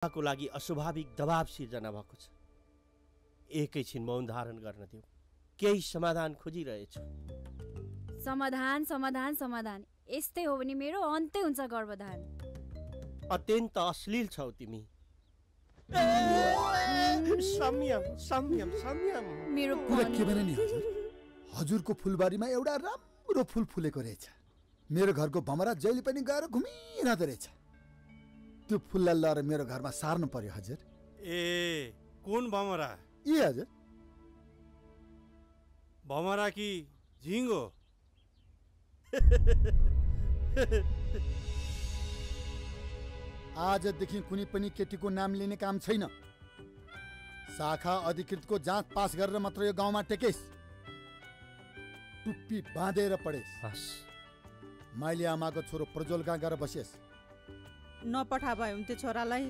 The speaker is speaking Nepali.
को लागि अस्वाभाविक दबाव सिर्जना भएको छ। एकैछिन मौन धारण गर्न दिऊ, केही समाधान खोजिरहेछु। समाधान समाधान समाधान यस्तै हो भने मेरो अन्तै हुन्छ गर्भधान। अत्यन्त अश्लील छौ तिमी। संयम संयम संयम। मेरो कुरा के भने नि हजुर, हजुरको फुलबारीमा एउटा राम्रो फुल फुलेको रहेछ। मेरो घरको भमरा जहिले पनि गएर घुमिरहँदो रहेछ। त्यो फुललाई लगेर मेरो घरमा सार्नु पर्यो हजुर। ए कुन भमरा? ए हजुर, भमरा कि झिङ्गो? आजदेखि कुनै पनि केटीको नाम लिने काम छैन। शाखा अधिकृतको जाँच पास गरेर मात्र यो गाउँमा टेकेस्। टुप्पी बाँधेर पढेस्। माइली आमाको छोरो प्रज्वल कहाँ गएर बसेस्। नपठा भए हुन्थ्यो छोरालाई।